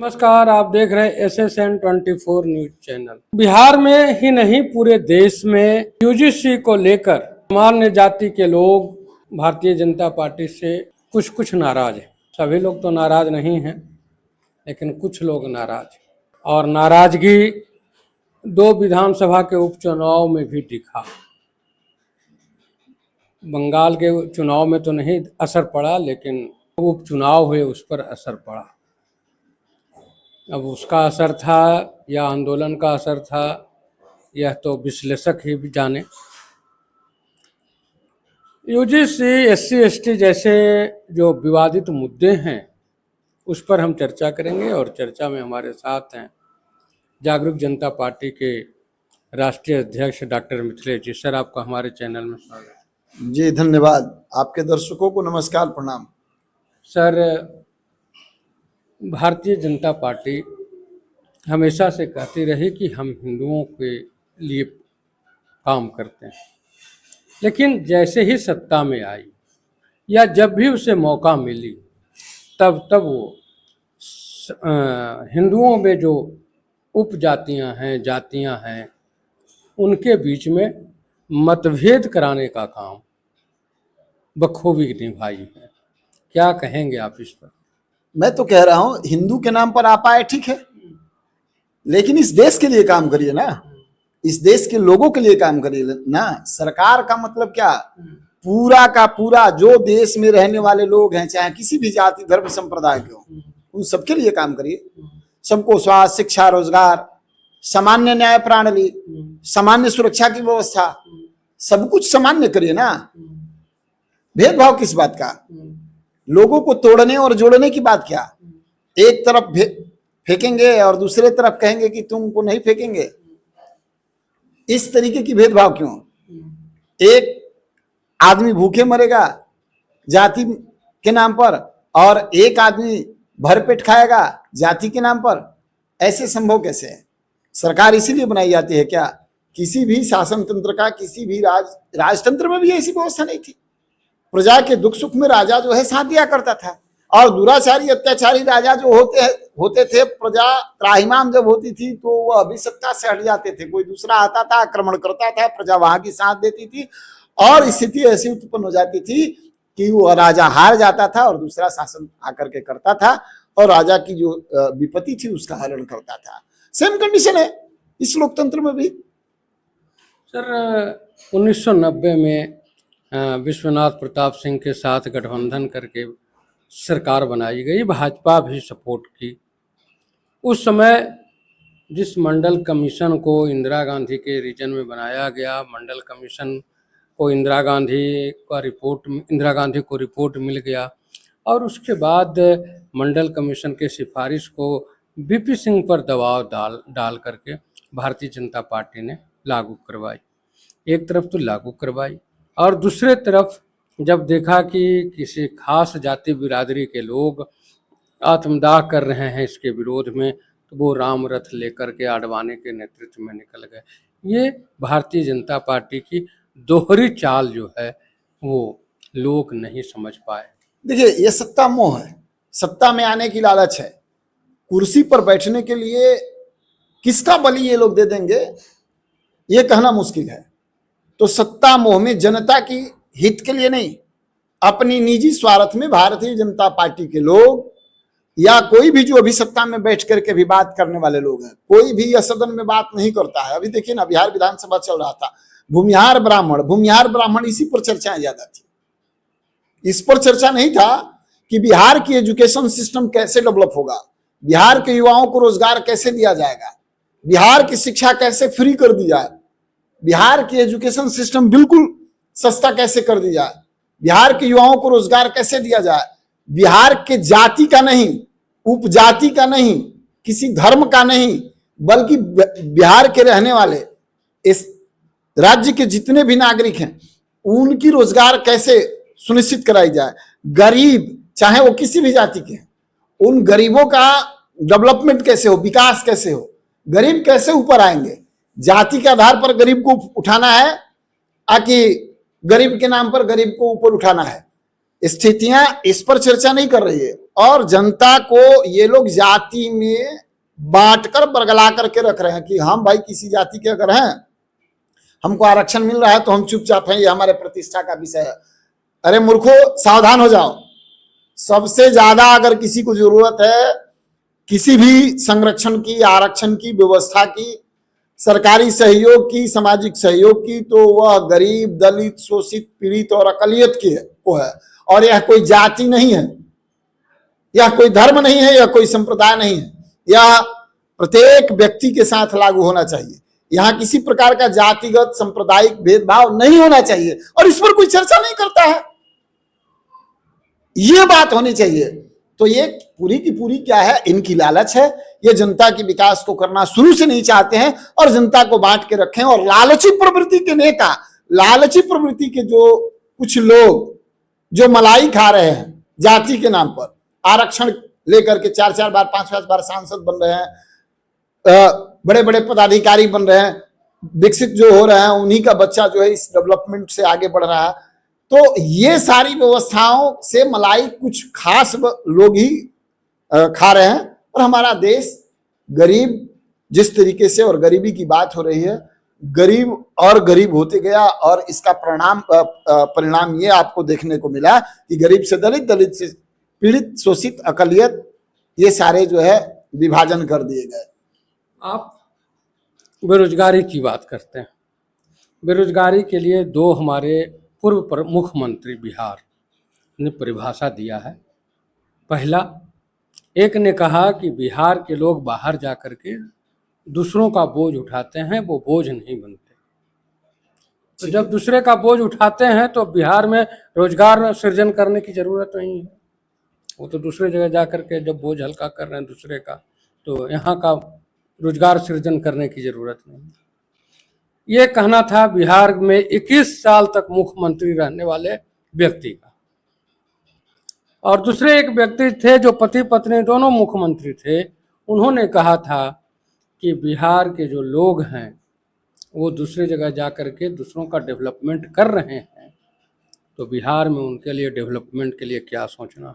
नमस्कार, आप देख रहे हैं SSN24 न्यूज चैनल। बिहार में ही नहीं पूरे देश में यूजीसी को लेकर सामान्य जाति के लोग भारतीय जनता पार्टी से कुछ नाराज हैं। सभी लोग तो नाराज नहीं हैं, लेकिन कुछ लोग नाराज हैं और नाराजगी 2 विधानसभा के उपचुनाव में भी दिखा। बंगाल के चुनाव में तो नहीं असर पड़ा, लेकिन उपचुनाव हुए उस पर असर पड़ा। अब उसका असर था या आंदोलन का असर था, यह तो विश्लेषक ही जाने। यूजीसी, SC, ST जैसे जो विवादित मुद्दे हैं उस पर हम चर्चा करेंगे और चर्चा में हमारे साथ हैं जागरूक जनता पार्टी के राष्ट्रीय अध्यक्ष डॉक्टर मिथिलेश जी। सर, आपका हमारे चैनल में स्वागत है। जी धन्यवाद। आपके दर्शकों को नमस्कार, प्रणाम। सर, भारतीय जनता पार्टी हमेशा से कहती रही कि हम हिंदुओं के लिए काम करते हैं, लेकिन जैसे ही सत्ता में आई या जब भी उसे मौका मिली तब वो हिंदुओं में जो उपजातियां हैं, जातियां हैं, उनके बीच में मतभेद कराने का काम बखूबी निभाई है। क्या कहेंगे आप इस पर? मैं तो कह रहा हूं, हिंदू के नाम पर आप आए, ठीक है, लेकिन इस देश के लिए काम करिए ना, इस देश के लोगों के लिए काम करिए ना। सरकार का मतलब क्या? पूरा का पूरा जो देश में रहने वाले लोग हैं, चाहे किसी भी जाति धर्म संप्रदाय के हों, उन सबके लिए काम करिए। सबको स्वास्थ्य, शिक्षा, रोजगार, सामान्य न्याय प्रणाली, सामान्य सुरक्षा की व्यवस्था, सब कुछ सामान्य करिए ना। भेदभाव किस बात का? लोगों को तोड़ने और जोड़ने की बात क्या? एक तरफ फेंकेंगे और दूसरे तरफ कहेंगे कि तुमको नहीं फेंकेंगे। इस तरीके की भेदभाव क्यों? एक आदमी भूखे मरेगा जाति के नाम पर और एक आदमी भरपेट खाएगा जाति के नाम पर। ऐसे संभव कैसे है? सरकार इसीलिए बनाई जाती है क्या? किसी भी शासन तंत्र का, किसी भी राजतंत्र में भी ऐसी व्यवस्था नहीं थी। प्रजा के दुख सुख में राजा जो है साथ दिया करता था, और दुराचारी अत्याचारी राजा जो होते थे, प्रजा त्राहिमाम जब होती थी तो वह अभिसत्ता से हट जाते थे। कोई दूसरा आता था, आक्रमण करता था, प्रजा वहां की साथ देती थी और स्थिति ऐसी उत्पन्न हो जाती थी कि वो राजा हार जाता था और दूसरा शासन आकर के करता था और राजा की जो विपत्ति थी उसका हरण करता था। सेम कंडीशन है इस लोकतंत्र में भी। सर, 1990 में विश्वनाथ प्रताप सिंह के साथ गठबंधन करके सरकार बनाई गई, भाजपा भी सपोर्ट की। उस समय जिस मंडल कमीशन को इंदिरा गांधी के रीजन में बनाया गया, मंडल कमीशन को इंदिरा गांधी को रिपोर्ट मिल गया और उसके बाद मंडल कमीशन के सिफारिश को VP सिंह पर दबाव डाल करके भारतीय जनता पार्टी ने लागू करवाई। एक तरफ तो लागू करवाई और दूसरे तरफ जब देखा कि किसी खास जाति बिरादरी के लोग आत्मदाह कर रहे हैं इसके विरोध में, तो वो राम रथ लेकर के आडवाणी के नेतृत्व में निकल गए। ये भारतीय जनता पार्टी की दोहरी चाल जो है वो लोग नहीं समझ पाए। देखिए, ये सत्ता मोह है, सत्ता में आने की लालच है। कुर्सी पर बैठने के लिए किसका बलि ये लोग दे देंगे ये कहना मुश्किल है। तो सत्ता मोह में जनता की हित के लिए नहीं, अपनी निजी स्वार्थ में भारतीय जनता पार्टी के लोग या कोई भी जो अभी सत्ता में बैठ करके भी बात करने वाले लोग हैं, कोई भी यह सदन में बात नहीं करता है। अभी देखिए ना, बिहार विधानसभा चल रहा था, भूमिहार ब्राह्मण, इसी पर चर्चाएं ज्यादा थी। इस पर चर्चा नहीं था कि बिहार की एजुकेशन सिस्टम कैसे डेवलप होगा, बिहार के युवाओं को रोजगार कैसे दिया जाएगा, बिहार की शिक्षा कैसे फ्री कर दी जाए, बिहार की एजुकेशन सिस्टम बिल्कुल सस्ता कैसे कर दी जाए, बिहार के युवाओं को रोजगार कैसे दिया जाए। बिहार के जाति का नहीं, उपजाति का नहीं, किसी धर्म का नहीं, बल्कि बिहार के रहने वाले इस राज्य के जितने भी नागरिक हैं उनकी रोजगार कैसे सुनिश्चित कराई जाए। गरीब चाहे वो किसी भी जाति के हैं, उन गरीबों का डेवलपमेंट कैसे हो, विकास कैसे हो, गरीब कैसे ऊपर आएंगे। जाति के आधार पर गरीब को उठाना है, आकि गरीब के नाम पर गरीब को ऊपर उठाना है। स्थितियां इस पर चर्चा नहीं कर रही है, और जनता को ये लोग जाति में बांटकर बरगला करके रख रहे हैं कि हम भाई किसी जाति के अगर हैं, हमको आरक्षण मिल रहा है तो हम चुपचाप हैं, ये हमारे प्रतिष्ठा का विषय है। अरे मूर्खो, सावधान हो जाओ। सबसे ज्यादा अगर किसी को जरूरत है किसी भी संरक्षण की, आरक्षण की, व्यवस्था की, सरकारी सहयोग की, सामाजिक सहयोग की, तो वह गरीब, दलित, शोषित, पीड़ित और अकलियत को है। और यह कोई जाति नहीं है, यह कोई धर्म नहीं है, यह कोई संप्रदाय नहीं है, यह प्रत्येक व्यक्ति के साथ लागू होना चाहिए। यहां किसी प्रकार का जातिगत सांप्रदायिक भेदभाव नहीं होना चाहिए, और इस पर कोई चर्चा नहीं करता है। ये बात होनी चाहिए। तो ये पूरी की पूरी क्या है, इनकी लालच है। ये जनता के विकास को करना शुरू से नहीं चाहते हैं और जनता को बांट के रखें। और लालची प्रवृत्ति के नेता, लालची प्रवृत्ति के जो कुछ लोग जो मलाई खा रहे हैं जाति के नाम पर, आरक्षण लेकर के 4-4 बार 5-5 बार सांसद बन रहे हैं, बड़े बड़े पदाधिकारी बन रहे हैं, विकसित जो हो रहे हैं, उन्हीं का बच्चा जो है इस डेवलपमेंट से आगे बढ़ रहा है। तो ये सारी व्यवस्थाओं से मलाई कुछ खास लोग ही खा रहे हैं, और हमारा देश गरीब जिस तरीके से, और गरीबी की बात हो रही है, गरीब और गरीब होते गया। और इसका परिणाम ये आपको देखने को मिला कि गरीब से दलित, दलित से पीड़ित, शोषित, अकलियत, ये सारे जो है विभाजन कर दिए गए। आप बेरोजगारी की बात करते हैं। बेरोजगारी के लिए दो हमारे पूर्व मुख्यमंत्री बिहार ने परिभाषा दिया है। पहला, एक ने कहा कि बिहार के लोग बाहर जा कर के दूसरों का बोझ उठाते हैं, वो बोझ नहीं बनते। तो जब दूसरे का बोझ उठाते हैं तो बिहार में रोजगार सृजन करने की जरूरत नहीं है। वो तो दूसरे जगह जा कर के जब बोझ हल्का कर रहे हैं दूसरे का, तो यहाँ का रोजगार सृजन करने की जरूरत नहीं। ये कहना था बिहार में 21 साल तक मुख्यमंत्री रहने वाले व्यक्ति का। और दूसरे एक व्यक्ति थे जो पति पत्नी दोनों मुख्यमंत्री थे, उन्होंने कहा था कि बिहार के जो लोग हैं वो दूसरे जगह जा कर के दूसरों का डेवलपमेंट कर रहे हैं, तो बिहार में उनके लिए डेवलपमेंट के लिए क्या सोचना।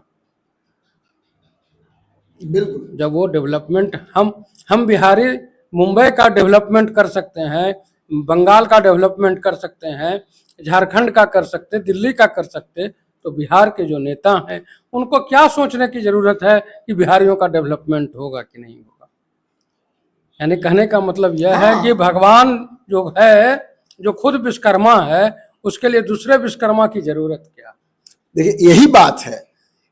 बिल्कुल, जब वो डेवलपमेंट हम बिहारी मुंबई का डेवलपमेंट कर सकते हैं, बंगाल का डेवलपमेंट कर सकते हैं, झारखंड का कर सकते, दिल्ली का कर सकते, तो बिहार के जो नेता हैं उनको क्या सोचने की जरूरत है कि बिहारियों का डेवलपमेंट होगा कि नहीं होगा। यानी कहने का मतलब यह है कि भगवान जो है, जो खुद विश्वकर्मा है, उसके लिए दूसरे विश्वकर्मा की जरूरत क्या। देखिए यही बात है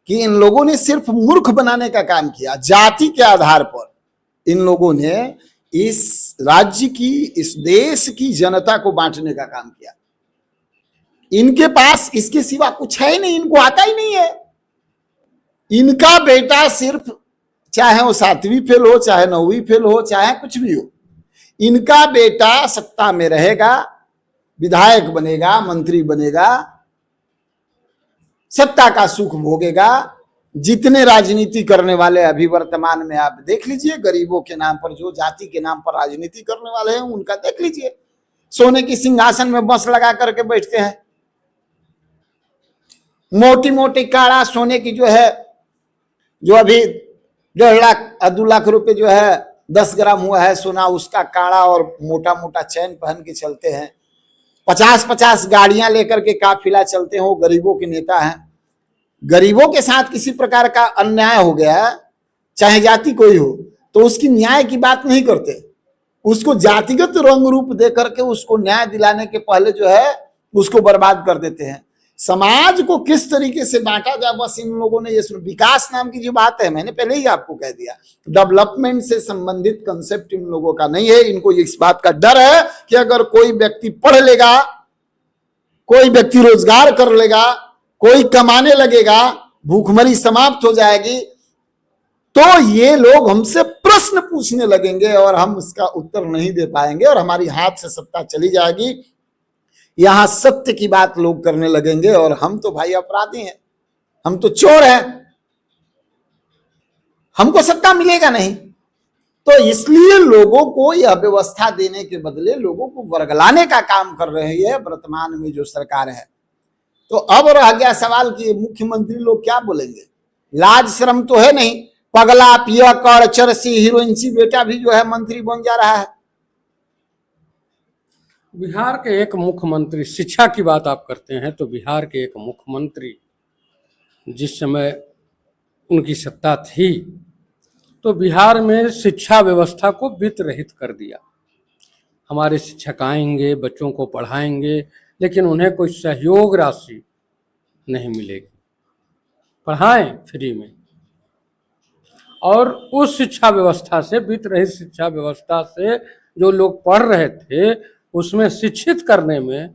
कि इन लोगों ने सिर्फ मूर्ख बनाने का काम किया। जाति के आधार पर इन लोगों ने इस राज्य की, इस देश की जनता को बांटने का काम किया। इनके पास इसके सिवा कुछ है ही नहीं, इनको आता ही नहीं है। इनका बेटा सिर्फ, चाहे वो 7वीं फेल हो, चाहे 9वीं फेल हो, चाहे कुछ भी हो, इनका बेटा सत्ता में रहेगा, विधायक बनेगा, मंत्री बनेगा, सत्ता का सुख भोगेगा। जितने राजनीति करने वाले अभी वर्तमान में आप देख लीजिए, गरीबों के नाम पर, जो जाति के नाम पर राजनीति करने वाले हैं उनका देख लीजिए, सोने की सिंहासन में बस लगा करके बैठते हैं। मोटी मोटी काड़ा सोने की जो है, जो अभी 1.5 लाख 2 लाख रुपए जो है 10 ग्राम हुआ है सोना, उसका काड़ा और मोटा मोटा चैन पहन के चलते हैं। 50-50 गाड़ियां लेकर के काफिला चलते हैं। वो गरीबों के नेता हैं। गरीबों के साथ किसी प्रकार का अन्याय हो गया, चाहे जाति कोई हो, तो उसकी न्याय की बात नहीं करते, उसको जातिगत रंग रूप दे करके उसको न्याय दिलाने के पहले जो है उसको बर्बाद कर देते हैं। समाज को किस तरीके से बांटा जाए, बस इन लोगों ने ये विकास नाम की जो बात है, मैंने पहले ही आपको कह दिया, डेवलपमेंट से संबंधित कंसेप्ट इन लोगों का नहीं है। इनको इस बात का डर है कि अगर कोई व्यक्ति पढ़ लेगा, कोई व्यक्ति रोजगार कर लेगा, कोई कमाने लगेगा, भूखमरी समाप्त हो जाएगी, तो ये लोग हमसे प्रश्न पूछने लगेंगे और हम उसका उत्तर नहीं दे पाएंगे और हमारी हाथ से सत्ता चली जाएगी। यहां सत्य की बात लोग करने लगेंगे और हम तो भाई अपराधी हैं, हम तो चोर हैं, हमको सत्ता मिलेगा नहीं। तो इसलिए लोगों को यह व्यवस्था देने के बदले लोगों को वर्गलाने का काम कर रही है वर्तमान में जो सरकार है। तो अब रह गया सवाल कि मुख्यमंत्री लोग क्या बोलेंगे। लाज शर्म तो है नहीं, पगला पियकर चरसी हीरोइनसी बेटा भी जो है मंत्री बन जा रहा है। बिहार के एक मुख्यमंत्री, शिक्षा की बात आप करते हैं तो बिहार के एक मुख्यमंत्री जिस समय उनकी सत्ता थी तो बिहार में शिक्षा व्यवस्था को वित्त रहित कर दिया। हमारे शिक्षक आएंगे, बच्चों को पढ़ाएंगे, लेकिन उन्हें कोई सहयोग राशि नहीं मिलेगी। पढ़ाएं फ्री में। और उस शिक्षा व्यवस्था से, वित्त रहित शिक्षा व्यवस्था से जो लोग पढ़ रहे थे उसमें शिक्षित करने में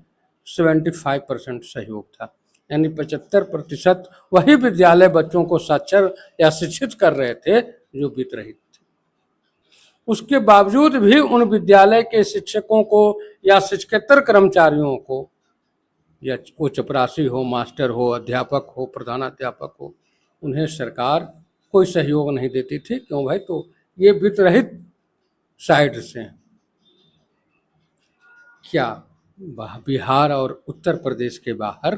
75% सहयोग था, यानी 75% वही विद्यालय बच्चों को साक्षर या शिक्षित कर रहे थे जो वित्त रहित थे। उसके बावजूद भी उन विद्यालय के शिक्षकों को या शिक्षकेतर कर्मचारियों को, या वो चपरासी हो, मास्टर हो, अध्यापक हो, प्रधानाध्यापक हो, उन्हें सरकार कोई सहयोग नहीं देती थी। क्यों भाई? तो ये वित्त रहित साइड से हैं। क्या बिहार और उत्तर प्रदेश के बाहर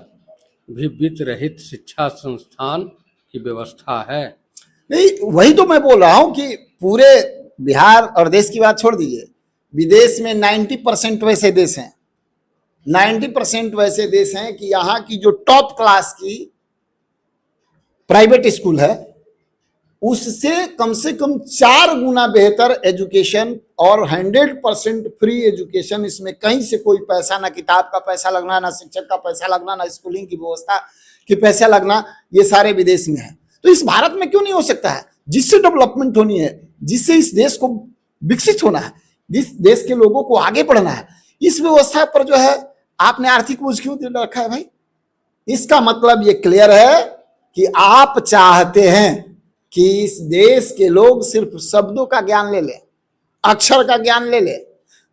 भी वित्त रहित शिक्षा संस्थान की व्यवस्था है? नहीं, वही तो मैं बोल रहा हूं कि पूरे बिहार और देश की बात छोड़ दीजिए, विदेश में 90% वैसे देश हैं, 90% वैसे देश हैं कि यहाँ की जो टॉप क्लास की प्राइवेट स्कूल है उससे कम से कम 4 गुना बेहतर एजुकेशन और 100% फ्री एजुकेशन। इसमें कहीं से कोई पैसा, ना किताब का पैसा लगना, ना शिक्षक का पैसा लगना, ना स्कूलिंग की व्यवस्था की पैसा लगना, ये सारे विदेश में है। तो इस भारत में क्यों नहीं हो सकता है? जिससे डेवलपमेंट होनी है, जिससे इस देश को विकसित होना है, जिस देश के लोगों को आगे बढ़ना है, इस व्यवस्था पर जो है आपने आर्थिक बोझ क्यों दे रखा है भाई? इसका मतलब ये क्लियर है कि आप चाहते हैं कि इस देश के लोग सिर्फ शब्दों का ज्ञान ले लें, अक्षर का ज्ञान ले लें,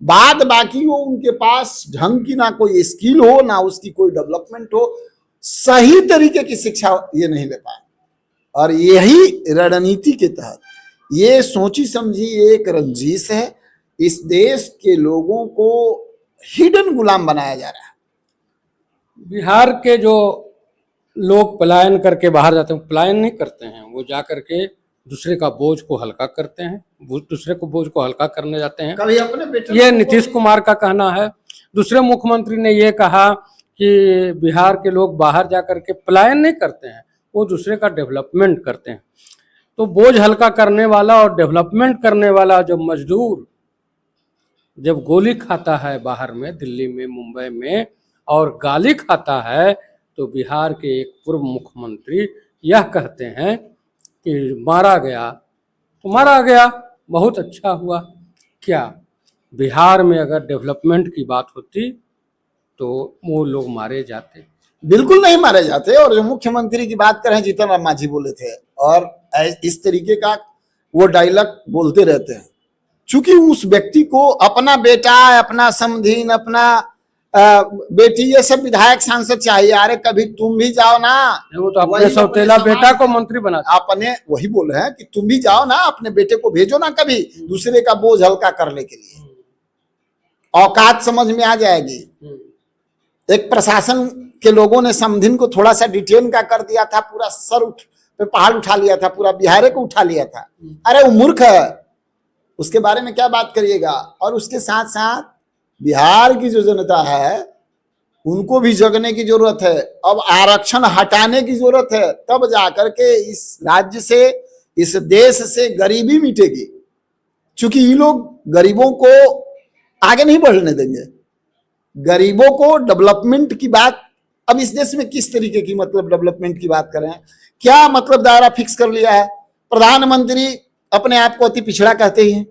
बाद बाकी वो उनके पास ढंग की ना कोई स्किल हो, ना उसकी कोई डेवलपमेंट हो, सही तरीके की शिक्षा ये नहीं ले पाए। और यही रणनीति के तहत ये सोची समझी एक रंजिश है, इस देश के लोगों को हिडन गुलाम बनाया जा रहा है। बिहार के जो लोग पलायन करके बाहर जाते हैं, पलायन नहीं करते हैं, वो जा करके दूसरे का बोझ को हल्का करते हैं, दूसरे को बोझ को हल्का करने जाते हैं। कभी अपने बेटे, ये नीतीश कुमार का कहना है। दूसरे मुख्यमंत्री ने ये कहा कि बिहार के लोग बाहर जा करके पलायन नहीं करते हैं, वो दूसरे का डेवलपमेंट करते हैं। तो बोझ हल्का करने वाला और डेवलपमेंट करने वाला जो मजदूर जब गोली खाता है बाहर में, दिल्ली में, मुंबई में, और गाली खाता है, तो बिहार के एक पूर्व मुख्यमंत्री यह कहते हैं कि मारा गया तो मारा गया, बहुत अच्छा हुआ। क्या बिहार में अगर डेवलपमेंट की बात होती तो वो लोग मारे जाते? बिल्कुल नहीं मारे जाते। और जो मुख्यमंत्री की बात करें, जीतन राम मांझी बोले थे, और इस तरीके का वो डायलॉग बोलते रहते हैं, चूंकि उस व्यक्ति को अपना बेटा, अपना समधीन, अपना बेटी, ये सब विधायक सांसद चाहिए। अरे कभी तुम भी जाओ ना, वो तो अपने सौतेला बेटा को मंत्री बना, अपने वही बोल रहे हैं कि तुम भी जाओ ना, अपने बेटे को भेजो ना कभी दूसरे का बोझ हल्का करने के लिए। औकात समझ में आ जाएगी। एक प्रशासन के लोगों ने समधिन को थोड़ा सा डिटेन का कर दिया था, पूरा सर पे पहाड़ उठा लिया था, पूरा बिहार को उठा लिया था। अरे वो मूर्ख है, उसके बारे में क्या बात करिएगा। और उसके साथ साथ बिहार की जो जनता है उनको भी जगने की जरूरत है। अब आरक्षण हटाने की जरूरत है, तब जाकर के इस राज्य से, इस देश से गरीबी मिटेगी। क्योंकि ये लोग गरीबों को आगे नहीं बढ़ने देंगे। गरीबों को डेवलपमेंट की बात, अब इस देश में किस तरीके की मतलब डेवलपमेंट की बात करें, क्या मतलब दायरा फिक्स कर लिया है। प्रधानमंत्री अपने आप को अति पिछड़ा कहते ही हैं,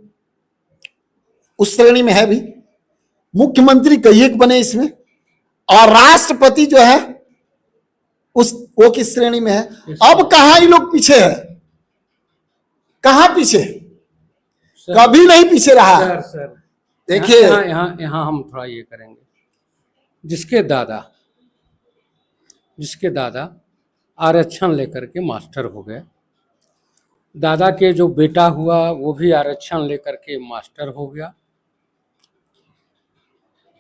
उस श्रेणी में है भी। मुख्यमंत्री कई एक बने इसमें, और राष्ट्रपति जो है वो किस श्रेणी में है। अब कहां ये लोग पीछे है, कहां पीछे, कभी नहीं पीछे रहा। देखिए यहाँ हम थोड़ा ये करेंगे, जिसके दादा आरक्षण लेकर के मास्टर हो गए, दादा के जो बेटा हुआ वो भी आरक्षण लेकर के मास्टर हो गया,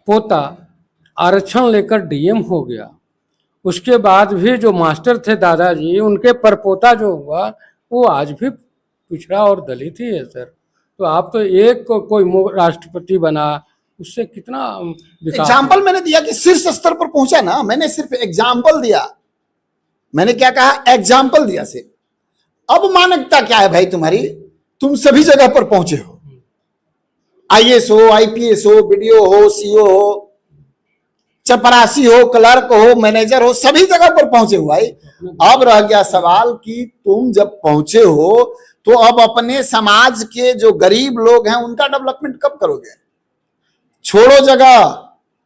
पोता आरक्षण लेकर डीएम हो गया, उसके बाद भी जो मास्टर थे दादाजी, उनके परपोता जो हुआ वो आज भी पिछड़ा और दलित ही है सर। तो आप तो एक कोई राष्ट्रपति बना, उससे कितना विकास। एग्जाम्पल मैंने दिया कि शीर्ष स्तर पर पहुंचा ना, मैंने सिर्फ एग्जाम्पल दिया। मैंने क्या कहा? एग्जाम्पल दिया सिर्फ। अब मानकता क्या है भाई तुम्हारी? तुम सभी जगह पर पहुंचे हो, आईएएस हो, आईपीएस हो, बीडीओ हो, सीओ हो, चपरासी हो, क्लर्क हो, मैनेजर हो, सभी जगह पर पहुंचे हो भाई। अब रह गया सवाल कि तुम जब पहुंचे हो तो अब अपने समाज के जो गरीब लोग हैं उनका डेवलपमेंट कब करोगे? छोड़ो जगह।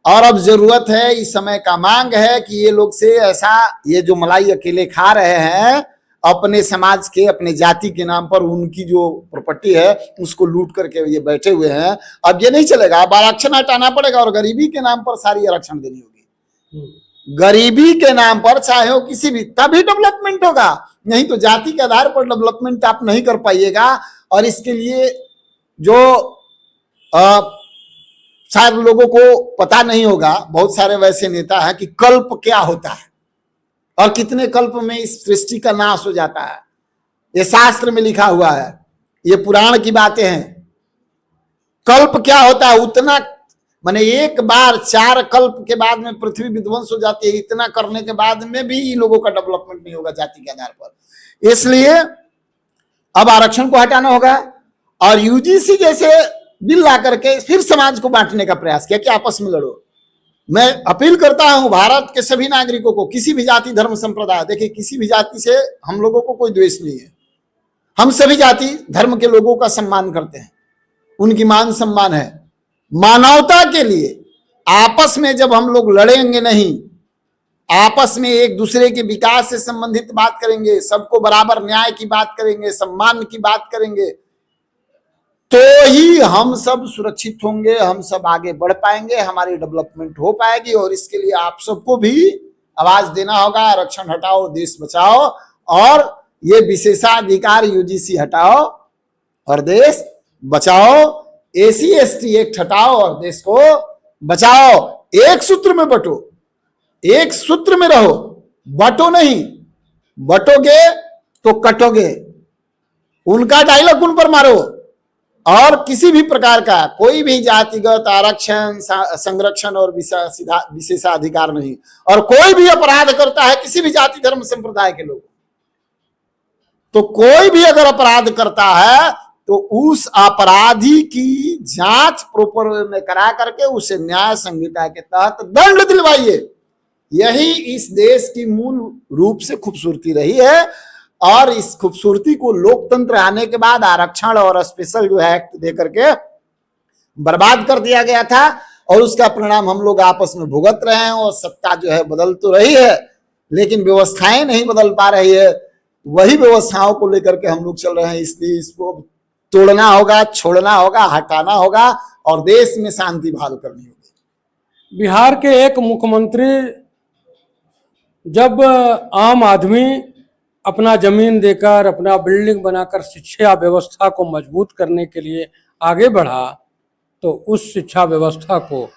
और अब जरूरत है, इस समय का मांग है कि ये लोग से ऐसा, ये जो मलाई अकेले खा रहे हैं अपने समाज के, अपने जाति के नाम पर, उनकी जो प्रॉपर्टी है उसको लूट करके ये बैठे हुए हैं। अब ये नहीं चलेगा, अब आरक्षण हटाना पड़ेगा और गरीबी के नाम पर सारी आरक्षण देनी होगी। गरीबी के नाम पर, चाहे हो किसी भी, तभी डेवलपमेंट होगा। नहीं तो जाति के आधार पर डेवलपमेंट आप नहीं कर पाइएगा। और इसके लिए जो शायद लोगों को पता नहीं होगा, बहुत सारे वैसे नेता हैं कि कल्प क्या होता है और कितने कल्प में इस सृष्टि का नाश हो जाता है। ये शास्त्र में लिखा हुआ है, ये पुराण की बातें हैं। कल्प क्या होता है? उतना, माने एक बार 4 कल्प के बाद में पृथ्वी विध्वंस हो जाती है। इतना करने के बाद में भी इन लोगों का डेवलपमेंट नहीं होगा जाति के आधार पर। इसलिए अब आरक्षण को हटाना होगा और यूजीसी जैसे बिल ला करके फिर समाज को बांटने का प्रयास किया कि आपस में लड़ो। मैं अपील करता हूं भारत के सभी नागरिकों को, किसी भी जाति, धर्म, संप्रदाय, देखिए किसी भी जाति से हम लोगों को कोई द्वेष नहीं है। हम सभी जाति धर्म के लोगों का सम्मान करते हैं, उनकी मान सम्मान है। मानवता के लिए आपस में जब हम लोग लड़ेंगे नहीं, आपस में एक दूसरे के विकास से संबंधित बात करेंगे, सबको बराबर न्याय की बात करेंगे, सम्मान की बात करेंगे, तो ही हम सब सुरक्षित होंगे, हम सब आगे बढ़ पाएंगे, हमारी डेवलपमेंट हो पाएगी। और इसके लिए आप सबको भी आवाज देना होगा। आरक्षण हटाओ, देश बचाओ, और ये विशेषाधिकार यूजीसी हटाओ और देश बचाओ। एसी एसटी एक्ट हटाओ और देश को बचाओ। एक सूत्र में बटो, एक सूत्र में रहो, बटो नहीं। बटोगे तो कटोगे। उनका डायलॉग उन पर मारो। और किसी भी प्रकार का कोई भी जातिगत आरक्षण, संरक्षण और विशेषाधिकार नहीं। और कोई भी अपराध करता है किसी भी जाति, धर्म, संप्रदाय के लोग, तो कोई भी अगर अपराध करता है तो उस अपराधी की जांच प्रॉपर वे में करा करके उसे न्याय संहिता के तहत दंड दिलवाइए। यही इस देश की मूल रूप से खूबसूरती रही है। और इस खूबसूरती को लोकतंत्र आने के बाद आरक्षण और स्पेशल जो है एक्ट दे करके बर्बाद कर दिया गया था। और उसका परिणाम हम लोग आपस में भुगत रहे हैं। और सत्ता जो है बदल तो रही है, लेकिन व्यवस्थाएं नहीं बदल पा रही है। वही व्यवस्थाओं को लेकर के हम लोग चल रहे हैं। इसलिए इसको तोड़ना होगा, छोड़ना होगा, हटाना होगा और देश में शांति बहाल करनी होगी। बिहार के एक मुख्यमंत्री जब आम आदमी अपना जमीन देकर, अपना बिल्डिंग बनाकर शिक्षा व्यवस्था को मजबूत करने के लिए आगे बढ़ा, तो उस शिक्षा व्यवस्था को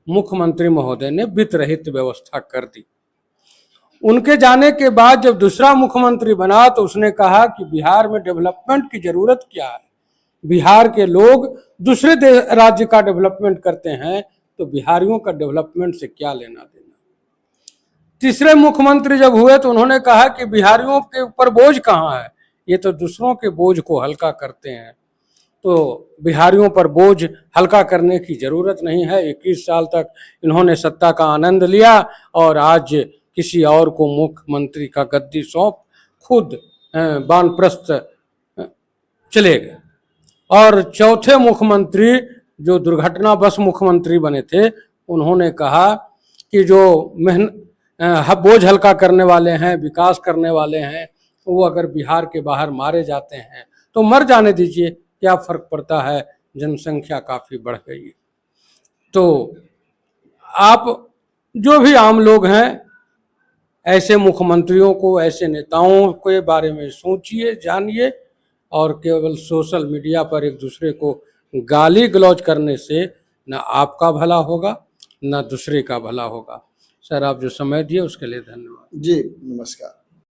मुख्यमंत्री महोदय ने वित्त रहित व्यवस्था कर दी। उनके जाने के बाद जब दूसरा मुख्यमंत्री बना तो उसने कहा कि बिहार में डेवलपमेंट की जरूरत क्या है, बिहार के लोग दूसरे राज्य का डेवलपमेंट करते हैं, तो बिहारियों का डेवलपमेंट से क्या लेना देना। तीसरे मुख्यमंत्री जब हुए तो उन्होंने कहा कि बिहारियों के ऊपर बोझ कहाँ है, ये तो दूसरों के बोझ को हल्का करते हैं, तो बिहारियों पर बोझ हल्का करने की जरूरत नहीं है। 21 साल तक इन्होंने सत्ता का आनंद लिया और आज किसी और को मुख्यमंत्री का गद्दी सौंप खुद वानप्रस्थ चले गए। और चौथे मुख्यमंत्री जो दुर्घटनावश मुख्यमंत्री बने थे, उन्होंने कहा कि जो बोझ हल्का करने वाले हैं, विकास करने वाले हैं, वो अगर बिहार के बाहर मारे जाते हैं तो मर जाने दीजिए, क्या फर्क पड़ता है, जनसंख्या काफी बढ़ गई है। तो आप जो भी आम लोग हैं, ऐसे मुख्यमंत्रियों को, ऐसे नेताओं के बारे में सोचिए, जानिए, और केवल सोशल मीडिया पर एक दूसरे को गाली गलौज करने से न आपका भला होगा न दूसरे का भला होगा। सर आप जो समय दिए उसके लिए धन्यवाद। जी नमस्कार।